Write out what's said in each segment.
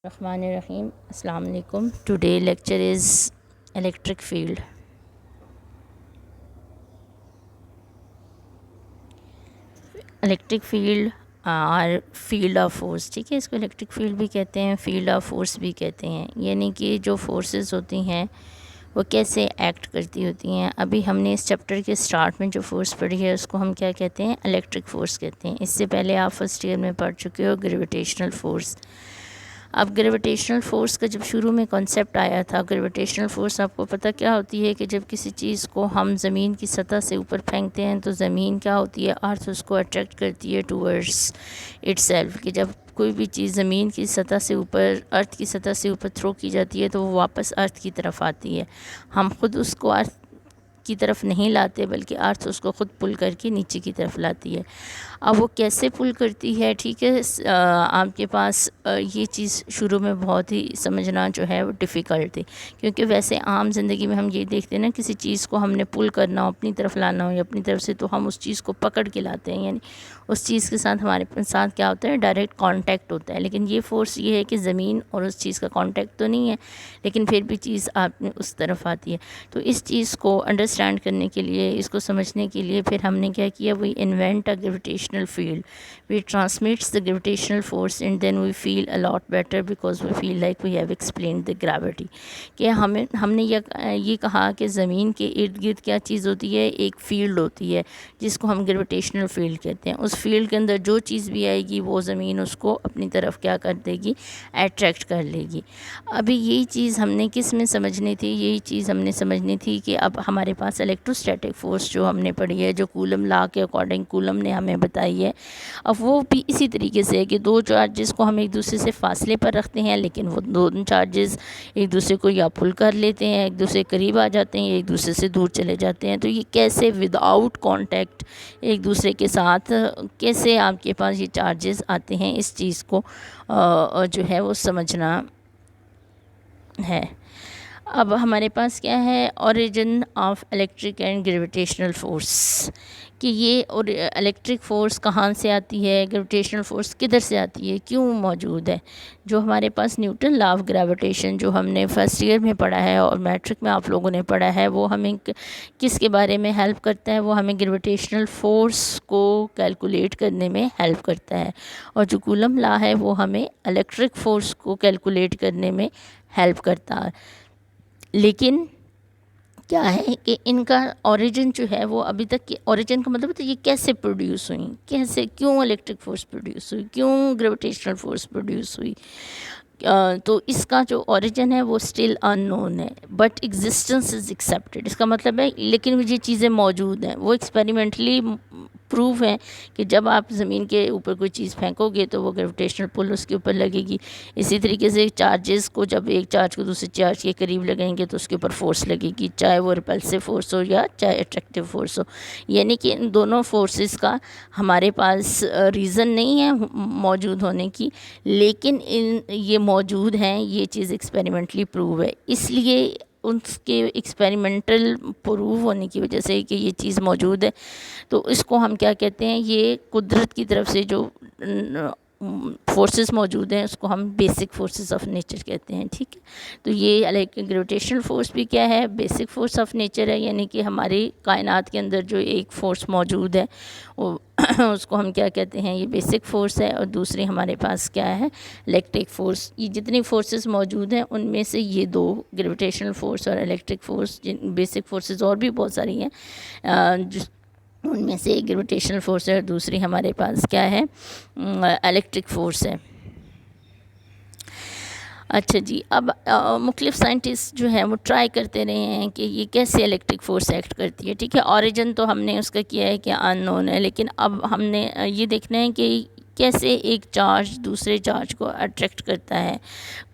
Rahim. Assalamu alaikum. Today lecture is electric field. Electric field और field of force, ठीक है। इसको electric field भी कहते हैं, फील्ड ऑफ फोर्स भी कहते हैं। यानी कि जो फोर्सेस होती हैं वो कैसे एक्ट करती होती हैं। अभी हमने इस चैप्टर के स्टार्ट में जो फोर्स पढ़ी है उसको हम क्या कहते हैं, इलेक्ट्रिक फोर्स कहते हैं। इससे पहले आप फर्स्ट ईयर में पढ़ चुके हो ग्रेविटेशनल फोर्स। अब ग्रेविटेशनल फ़ोर्स का जब शुरू में कॉन्सेप्ट आया था, ग्रेविटेशनल फ़ोर्स आपको पता क्या होती है कि जब किसी चीज़ को हम ज़मीन की सतह से ऊपर फेंकते हैं तो ज़मीन क्या होती है, अर्थ उसको अट्रैक्ट करती है टूवर्ड्स इटसेल्फ। कि जब कोई भी चीज़ ज़मीन की सतह से ऊपर, अर्थ की सतह से ऊपर थ्रो की जाती है तो वो वापस अर्थ की तरफ आती है। हम खुद उसको अर्थ की तरफ नहीं लाते बल्कि अर्थ उसको ख़ुद पुल करके नीचे की तरफ लाती है। अब वो कैसे पुल करती है, ठीक है, आपके पास ये चीज़ शुरू में बहुत ही समझना जो है वो डिफ़िकल्ट थी, क्योंकि वैसे आम ज़िंदगी में हम ये देखते हैं ना, किसी चीज़ को हमने पुल करना हो, अपनी तरफ लाना हो या अपनी तरफ से, तो हम उस चीज़ को पकड़ के लाते हैं, यानी उस चीज़ के साथ हमारे साथ क्या होता है, डायरेक्ट कांटेक्ट होता है। लेकिन ये फ़ोर्स ये है कि ज़मीन और उस चीज़ का कांटेक्ट तो नहीं है, लेकिन फिर भी चीज़ आप में उस तरफ आती है। तो इस चीज़ को अंडरस्टैंड करने के लिए, इसको समझने के लिए फिर हमने क्या किया, we invent a gravitational field. We transmits the gravitational force and then we feel a lot better because we feel like we have explained the gravity. कि हमने ये कहा कि ज़मीन के इर्द गिर्द क्या चीज़ होती है, एक फील्ड होती है जिसको हम ग्रेविटेशनल फील्ड कहते हैं। उस फील्ड के अंदर जो चीज़ भी आएगी वो ज़मीन उसको अपनी तरफ क्या कर देगी, अट्रैक्ट कर लेगी। अभी यही चीज़ हमने किस में समझनी थी, यही चीज़ हमने समझनी थी कि अब हमारे पास इलेक्ट्रोस्टैटिक फ़ोर्स जो हमने पढ़ी है, जो कूलम लॉ के अकॉर्डिंग कूलम ने हमें बताई है, अब वो भी इसी तरीके से है कि दो चार्जेस को हम एक दूसरे से फासले पर रखते हैं, लेकिन वो दोनों चार्जेस एक दूसरे को या पुल कर लेते हैं, एक दूसरे के करीब आ जाते हैं, एक दूसरे से दूर चले जाते हैं। तो ये कैसे विदाउट कांटेक्ट एक दूसरे के साथ कैसे आपके पास ये चार्जेस आते हैं, इस चीज़ को जो है वो समझना है। अब हमारे पास क्या है, origin of electric and gravitational force, कि ये और इलेक्ट्रिक फ़ोर्स कहाँ से आती है, ग्रेविटेशनल फ़ोर्स किधर से आती है, क्यों मौजूद है। जो हमारे पास न्यूटन लॉ ऑफ ग्रेविटेशन जो हमने फर्स्ट ईयर में पढ़ा है और मैट्रिक में आप लोगों ने पढ़ा है, वो हमें किसके बारे में हेल्प करता है, वो हमें ग्रेविटेशनल फ़ोर्स को कैलकुलेट करने में हेल्प करता है। और जो कूलम लॉ है वो हमें इलेक्ट्रिक फ़ोर्स को कैलकुलेट करने में हेल्प करता है। लेकिन क्या है कि इनका ओरिजिन जो है वो अभी तक के ओरिजिन का मतलब तो ये कैसे प्रोड्यूस हुई, कैसे, क्यों इलेक्ट्रिक फोर्स प्रोड्यूस हुई, क्यों ग्रेविटेशनल फोर्स प्रोड्यूस हुई, तो इसका जो ओरिजिन है वो स्टिल अननोन है, बट एग्जिस्टेंस इज़ एक्सेप्टेड। इसका मतलब है लेकिन ये चीज़ें मौजूद हैं, वो एक्सपेरिमेंटली प्रूव है कि जब आप ज़मीन के ऊपर कोई चीज़ फेंकोगे तो वो ग्रेविटेशनल पुल उसके ऊपर लगेगी। इसी तरीके से चार्जेस को जब एक चार्ज को दूसरे चार्ज के करीब लगाएंगे तो उसके ऊपर फोर्स लगेगी, चाहे वो रिपल्सिव फोर्स हो या चाहे अट्रैक्टिव फोर्स हो। यानी कि इन दोनों फोर्सेस का हमारे पास रीज़न नहीं है मौजूद होने की, लेकिन ये मौजूद हैं, ये चीज़ एक्सपेरिमेंटली प्रूव है। इसलिए उसके एक्सपेरिमेंटल प्रूव होने की वजह से कि ये चीज़ मौजूद है, तो इसको हम क्या कहते हैं, ये कुदरत की तरफ से जो फोर्सेस मौजूद हैं उसको हम बेसिक फोर्सेस ऑफ नेचर कहते हैं, ठीक है। तो ये लाइक ग्रेविटेशनल फोर्स भी क्या है, बेसिक फोर्स ऑफ नेचर है, यानी कि हमारी कायनात के अंदर जो एक फ़ोर्स मौजूद है वो उसको हम क्या कहते हैं, ये बेसिक फ़ोर्स है। और दूसरी हमारे पास क्या है, इलेक्ट्रिक फ़ोर्स। ये जितनी फोर्सेस मौजूद हैं उनमें से ये दो, ग्रेविटेशनल फ़ोर्स और इलेक्ट्रिक फ़ोर्स, जिन बेसिक फोर्सेस और भी बहुत सारी हैं, उनमें से एक ग्रेविटेशनल फोर्स है और दूसरी हमारे पास क्या है, इलेक्ट्रिक फोर्स है। अच्छा जी, अब मुख्तलिफ साइंटिस्ट जो हैं वो ट्राई करते रहे हैं कि ये कैसे इलेक्ट्रिक फोर्स एक्ट करती है, ठीक है। ओरिजिन तो हमने उसका किया है कि अननोन है, लेकिन अब हमने ये देखना है कि कैसे एक चार्ज दूसरे चार्ज को अट्रैक्ट करता है,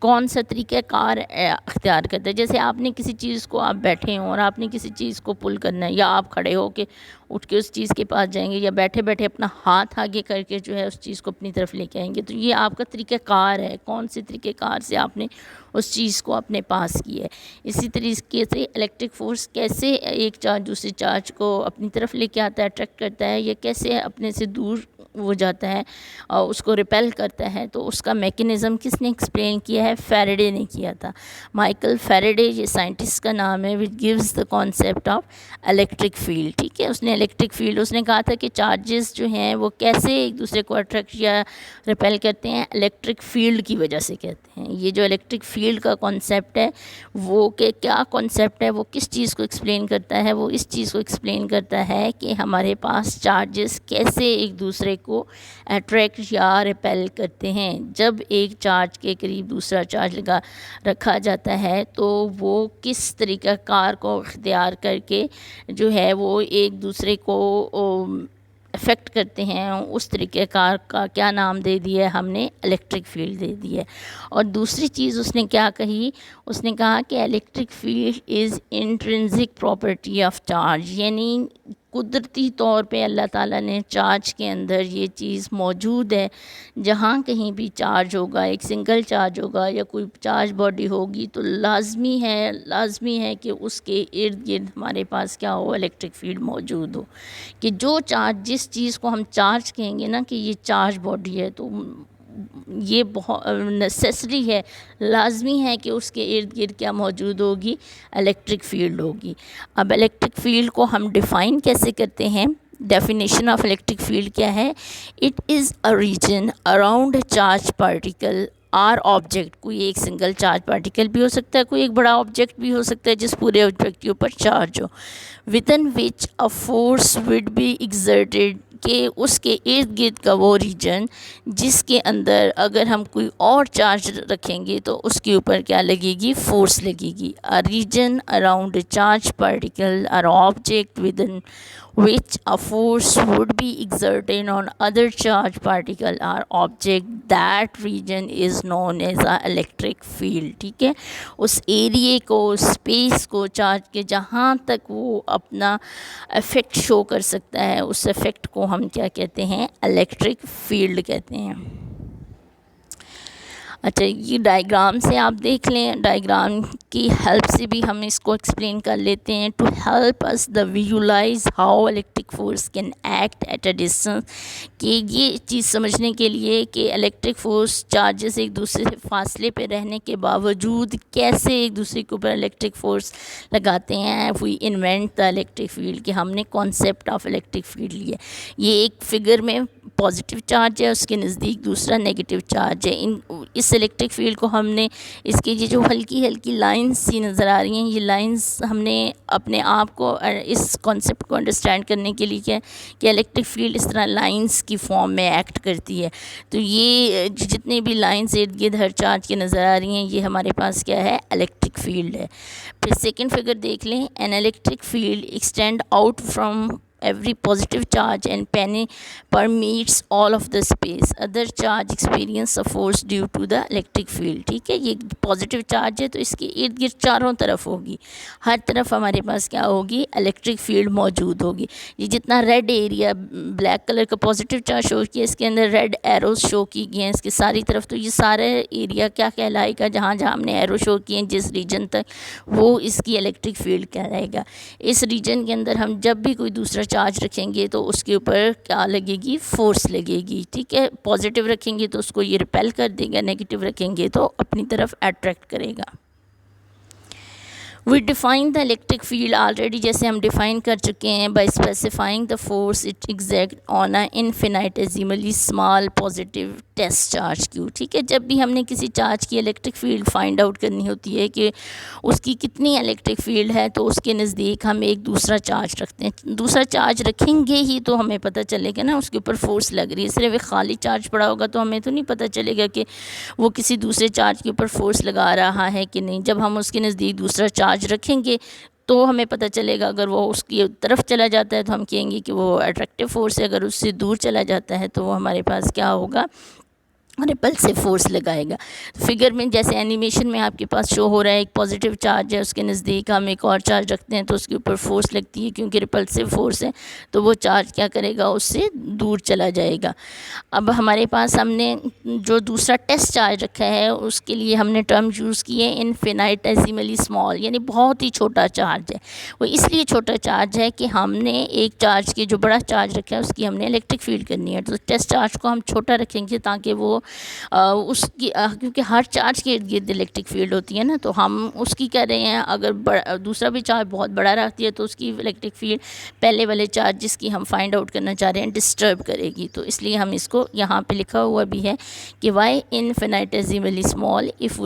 कौन सा तरीक़ाकार अख्तियार करता है। जैसे आपने किसी चीज़ को, आप बैठे हों और आपने किसी चीज़ को पुल करना है, या आप खड़े हो के उठ के उस चीज़ के पास जाएंगे, या बैठे बैठे अपना हाथ आगे करके जो है उस चीज़ को अपनी तरफ लेके आएंगे, तो ये आपका तरीक़ाकार है, कौन से तरीक़ाकार से आपने उस चीज़ को अपने पास की है। इसी तरीके से इलेक्ट्रिक फोर्स कैसे एक चार्ज दूसरे चार्ज को अपनी तरफ लेके आता है, अट्रैक्ट करता है, या कैसे अपने से दूर हो जाता है, उसको रिपेल करता है, तो उसका मैकेनिज़्म किसने एक्सप्लेन किया है? फैराडे ने किया था। माइकल फैराडे ये साइंटिस्ट का नाम है, which gives the concept of electric field. ठीक है, उसने इलेक्ट्रिक फील्ड, उसने कहा था कि चार्जेस जो हैं वो कैसे एक दूसरे को अट्रैक्ट या रिपेल करते हैं, इलेक्ट्रिक फील्ड की वजह से कहते हैं। ये जो इलेक्ट्रिक फील्ड का कॉन्सेप्ट है वो के क्या कॉन्सेप्ट है, वो किस चीज़ को एक्सप्लेन करता है? वो इस चीज़ को एक्सप्लेन करता है कि हमारे पास चार्जेस कैसे एक दूसरे को अट्रैक्ट या रिपेल करते हैं। जब एक चार्ज के करीब दूसरा चार्ज लगा रखा जाता है तो वो किस तरीक़ा कार को इख्तियार करके जो है वो एक दूसरे को अफेक्ट करते हैं, उस तरीके कार का क्या नाम दे दिया है हमने? इलेक्ट्रिक फील्ड दे दी है। और दूसरी चीज़ उसने क्या कही? उसने कहा कि electric field is intrinsic property of charge, यानी कुदरती तौर पे अल्लाह ताला ने चार्ज के अंदर ये चीज़ मौजूद है। जहाँ कहीं भी चार्ज होगा, एक सिंगल चार्ज होगा या कोई चार्ज बॉडी होगी, तो लाजमी है कि उसके इर्द गिर्द हमारे पास क्या हो? इलेक्ट्रिक फील्ड मौजूद हो। कि जो चार्ज, जिस चीज़ को हम चार्ज कहेंगे ना कि ये चार्ज बॉडी है, तो ये बहुत नेसेसरी है, लाजमी है कि उसके इर्द गिर्द क्या मौजूद होगी? इलेक्ट्रिक फील्ड होगी। अब इलेक्ट्रिक फील्ड को हम डिफ़ाइन कैसे करते हैं? डेफिनेशन ऑफ इलेक्ट्रिक फील्ड क्या है? It is a region around charge particle or object. कोई एक सिंगल चार्ज पार्टिकल भी हो सकता है, कोई एक बड़ा ऑब्जेक्ट भी हो सकता है जिस पूरे ऑब्जेक्ट के ऊपर चार्ज हो, within which a force would be exerted, के उसके इर्द गिर्द का वो रीजन जिसके अंदर अगर हम कोई और चार्ज रखेंगे तो उसके ऊपर क्या लगेगी? फोर्स लगेगी। A region around charge particle or object within which a force would be exerted on other charged particle or object, that region is known as a electric field। ठीक है, उस एरिए को, स्पेस को, चार्ज के जहाँ तक वो अपना इफ़ेक्ट शो कर सकता है, उस इफ़ेक्ट को हम क्या कहते हैं? इलेक्ट्रिक फील्ड कहते हैं। अच्छा, ये डायग्राम से आप देख लें, डायग्राम की हेल्प से भी हम इसको एक्सप्लेन कर लेते हैं। To help us the visualize how electric force can act at a distance, कि ये चीज़ समझने के लिए कि इलेक्ट्रिक फोर्स चार्जेस एक दूसरे से फासले पे रहने के बावजूद कैसे एक दूसरे के ऊपर इलेक्ट्रिक फोर्स लगाते हैं। We invent the electric field, कि हमने कॉन्सेप्ट ऑफ इलेक्ट्रिक फील्ड लिया। ये एक फिगर में पॉजिटिव चार्ज है, उसके नज़दीक दूसरा नेगेटिव चार्ज है। इस इलेक्ट्रिक फील्ड को हमने, इसकी ये जो हल्की हल्की लाइंस सी नज़र आ रही हैं, ये लाइंस हमने अपने आप को इस कॉन्सेप्ट को अंडरस्टैंड करने के लिए क्या कि इलेक्ट्रिक फील्ड इस तरह लाइंस की फॉर्म में एक्ट करती है। तो ये जितने भी लाइंस इर्द गिर्द हर चार्ज की नज़र आ रही हैं, ये हमारे पास क्या है? इलेक्ट्रिक फील्ड है। फिर सेकेंड फिगर देख लें। An electric field extend out from every positive charge and permeates all of the space, other charge experience a force due to the electric field। ठीक है, ये पॉजिटिव चार्ज है तो इसके इर्द गिर्द चारों तरफ होगी, हर तरफ हमारे पास क्या होगी? इलेक्ट्रिक फील्ड मौजूद होगी। ये जितना रेड एरिया, ब्लैक कलर का पॉजिटिव चार्ज शो किया, इसके अंदर रेड एरोज शो की गई हैं इसके सारी तरफ, तो ये सारे एरिया क्या कहलाएगा? जहाँ जहाँ हमने एरो शो किए हैं जिस रीजन तक, वो इसकी इलेक्ट्रिक फील्ड कहलाएगा। इस रीजन के अंदर हम जब भी कोई दूसरा चार्ज रखेंगे तो उसके ऊपर क्या लगेगी? फोर्स लगेगी। ठीक है, पॉजिटिव रखेंगे तो उसको ये रिपेल कर देगा, नेगेटिव रखेंगे तो अपनी तरफ अट्रैक्ट करेगा। We define the electric field already, जैसे हम डिफ़ाइन कर चुके हैं, by specifying the force it exact on a infinitesimally small positive test charge q. ठीक है, जब भी हमने किसी चार्ज की इलेक्ट्रिक फील्ड फाइंड आउट करनी होती है कि उसकी कितनी इलेक्ट्रिक फील्ड है, तो उसके नज़दीक हम एक दूसरा चार्ज रखते हैं। दूसरा चार्ज रखेंगे ही तो हमें पता चलेगा ना उसके ऊपर फोर्स लग रही है। सिर्फ एक खाली चार्ज पड़ा होगा तो हमें तो नहीं पता चलेगा कि वो किसी दूसरे चार्ज के ऊपर फोर्स लगा रहा है कि नहीं। जब हम उसके नज़दीक दूसरा चार्ज रखेंगे तो हमें पता चलेगा। अगर वो उसकी तरफ चला जाता है तो हम कहेंगे कि वो अट्रैक्टिव फोर्स है, अगर उससे दूर चला जाता है तो वो हमारे पास क्या होगा? रिपल्सिव फोर्स लगाएगा। फिगर में जैसे एनिमेशन में आपके पास शो हो रहा है, एक पॉजिटिव चार्ज है, उसके नज़दीक हम एक और चार्ज रखते हैं तो उसके ऊपर फोर्स लगती है, क्योंकि रिपल्सिव फोर्स है तो वो चार्ज क्या करेगा, उससे दूर चला जाएगा। अब हमारे पास हमने जो दूसरा टेस्ट चार्ज रखा है उसके लिए हमने टर्म यूज़ की है इनफिनिटेसिमली स्मॉल, यानी बहुत ही छोटा चार्ज है। वो इसलिए छोटा चार्ज है कि हमने एक चार्ज के जो बड़ा चार्ज रखा है उसकी हमने इलेक्ट्रिक फील्ड करनी है, तो टेस्ट चार्ज को हम छोटा रखेंगे ताकि वो उसकी क्योंकि हर चार्ज के इर्द गिर्द इलेक्ट्रिक फील्ड होती है ना, तो हम उसकी कह रहे हैं अगर दूसरा भी चार्ज बहुत बड़ा रखती है तो उसकी इलेक्ट्रिक फील्ड पहले वाले चार्ज जिसकी हम फाइंड आउट करना चाह रहे हैं डिस्टर्ब करेगी। तो इसलिए हम इसको यहाँ पे लिखा हुआ भी है कि why infinitesimally small if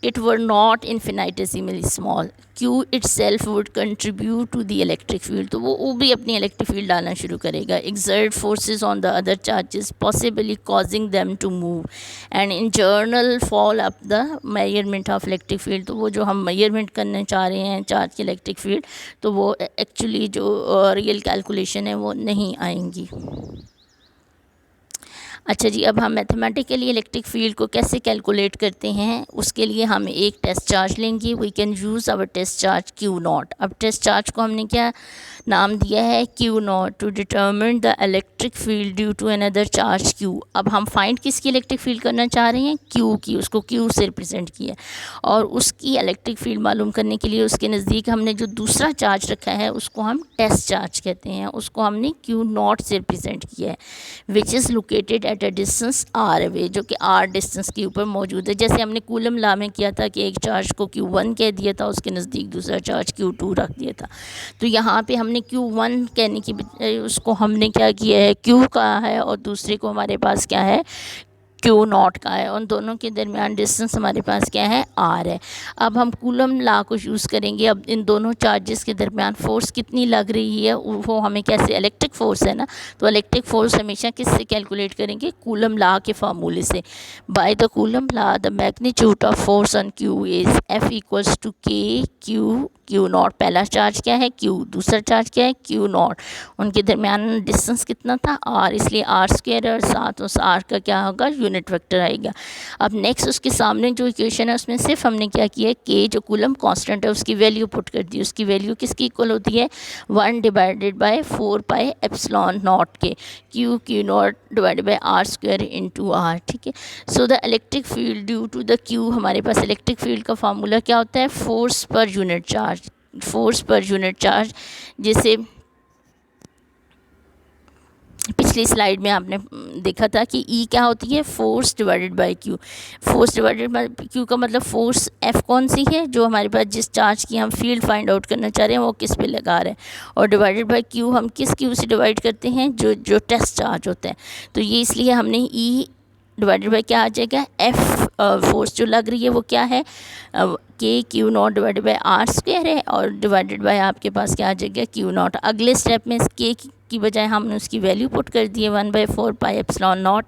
it were not infinitesimally small, Q itself would contribute to the electric field, तो वो भी अपनी इलेक्ट्रिक फील्ड डालना शुरू करेगा, exert forces on the other charges possibly causing them to move and in general fall up the measurement of electric field। तो वो जो हम मेजरमेंट करने चाह रहे हैं चार्ज की इलेक्ट्रिक फील्ड, तो वो एक्चुअली जो रियल कैलकुलेशन है वो नहीं आएंगी। अच्छा जी, अब हम मैथमेटिकली इलेक्ट्रिक फील्ड को कैसे कैलकुलेट करते हैं, उसके लिए हम एक टेस्ट चार्ज लेंगे। We can use our test charge Q0। अब टेस्ट चार्ज को हमने क्या नाम दिया है, Q0, to determine the electric field due to another charge Q। अब हम फाइंड किसकी इलेक्ट्रिक फील्ड करना चाह रहे हैं, Q की, उसको Q से रिप्रेजेंट किया और उसकी इलेक्ट्रिक फील्ड मालूम करने के लिए उसके नज़दीक हमने जो दूसरा चार्ज रखा है उसको हम टेस्ट चार्ज कहते हैं, उसको हमने Q0 से रिप्रेजेंट किया है, which is located at a distance r away, जो कि r डिस्टेंस के ऊपर मौजूद है। जैसे हमने कूलम लॉ में किया था कि एक चार्ज को Q1 कह दिया था, उसके नज़दीक दूसरा चार्ज Q2 रख दिया था, तो यहाँ पे हमने Q1 कहने की बजाय उसको हमने क्या किया है, Q कहा है और दूसरे को हमारे पास क्या है, Q0 का है। उन दोनों के दरमियान डिस्टेंस हमारे पास क्या है, r है। अब हम कूलम लॉ को यूज़ करेंगे। अब इन दोनों चार्जेस के दरमियान फ़ोर्स कितनी लग रही है वो हमें कैसे, इलेक्ट्रिक फ़ोर्स है ना, तो इलेक्ट्रिक फ़ोर्स हमेशा किससे कैलकुलेट करेंगे, कूलम लॉ के फार्मूले से। By the Coulomb law the magnitude of force on Q is F equals to K Q0। पहला चार्ज क्या है, Q, दूसरा चार्ज क्या है, Q0। उनके दरमियान डिस्टेंस कितना था, r, इसलिए r² और साथ उस r का क्या होगा, यूनिट वेक्टर आएगा। अब नेक्स्ट उसके सामने जो इक्वेशन है उसमें सिर्फ हमने क्या किया है, K जो कूलम कांस्टेंट है उसकी वैल्यू पुट कर दी। उसकी वैल्यू किसकी इक्वल होती है, 1 divided by 4 pi epsilon naught के Q0 divided by r² into r। ठीक है, so the electric field due to the Q, हमारे पास इलेक्ट्रिक फील्ड का फार्मूला क्या होता है, force per unit charge, force per unit charge. जैसे पिछली स्लाइड में आपने देखा था कि E क्या होती है, force divided by Q। Force divided by Q का मतलब फोर्स F कौन सी है, जो हमारे पास जिस चार्ज की हम फील्ड फाइंड आउट करना चाह रहे हैं वो किस पे लगा रहे हैं, और डिवाइडेड बाय Q हम किस Q से डिवाइड करते हैं, जो टेस्ट चार्ज होता है। तो ये इसलिए हमने E डिवाइडेड बाय क्या आ जाएगा, F फोर्स जो लग रही है वो क्या है, K Q0 divided by r² है, और डिवाइडेड बाय आपके पास क्या आ जाएगा, Q0। अगले स्टेप में इस K की बजाय हमने उसकी वैल्यू पुट कर दी है 1/4 पाई एप्सिलॉन नॉट,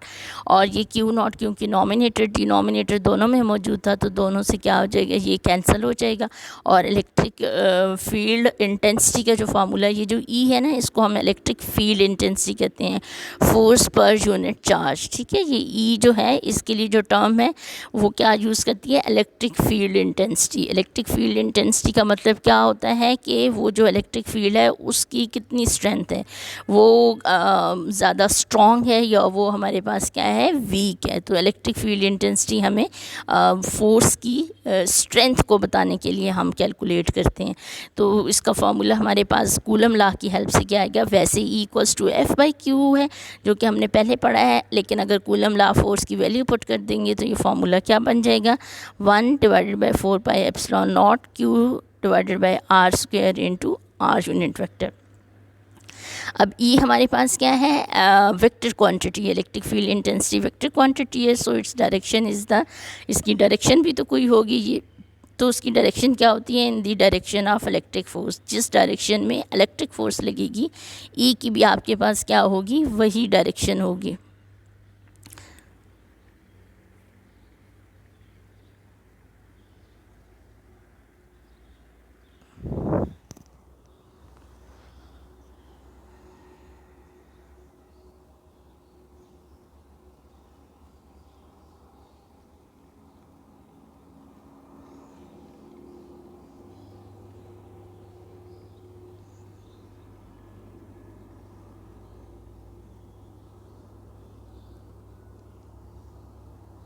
और ये Q0 क्योंकि नॉमिनेटर डिनोमिनेटर दोनों में मौजूद था तो दोनों से क्या हो जाएगा, ये कैंसिल हो जाएगा। और इलेक्ट्रिक फील्ड इंटेंसिटी का जो फार्मूला, ये जो E है ना, इसको हम इलेक्ट्रिक फील्ड इंटेंसिटी कहते हैं, फोर्स पर यूनिट चार्ज। ठीक है, ये E जो है इसके लिए जो टर्म है वो क्या यूज़ करती है, electric field intensity. Electric field intensity का मतलब क्या होता है कि वो जो इलेक्ट्रिक फील्ड है उसकी कितनी स्ट्रेंथ है, वो ज़्यादा स्ट्रॉन्ग है या वो हमारे पास क्या है, वीक है। तो इलेक्ट्रिक फील्ड इंटेंसिटी हमें फोर्स की स्ट्रेंथ को बताने के लिए हम कैलकुलेट करते हैं। तो इसका फार्मूला हमारे पास कूलम लॉ की हेल्प से क्या आएगा, वैसे E इक्वल्स टू F/Q है जो कि हमने पहले पढ़ा है, लेकिन अगर कूलम लॉ फोर्स की वैल्यू पुट कर देंगे तो ये फार्मूला क्या बन जाएगा, 1 divided by 4 pi epsilon not Q divided by r² into r unit vector. अब E हमारे पास क्या है, vector quantity, electric field intensity vector quantity है। So its direction is the, इसकी डायरेक्शन भी तो कोई होगी, ये तो उसकी डायरेक्शन क्या होती है, in the direction of electric force. जिस डायरेक्शन में इलेक्ट्रिक फोर्स लगेगी E की भी आपके पास क्या होगी, वही डायरेक्शन होगी।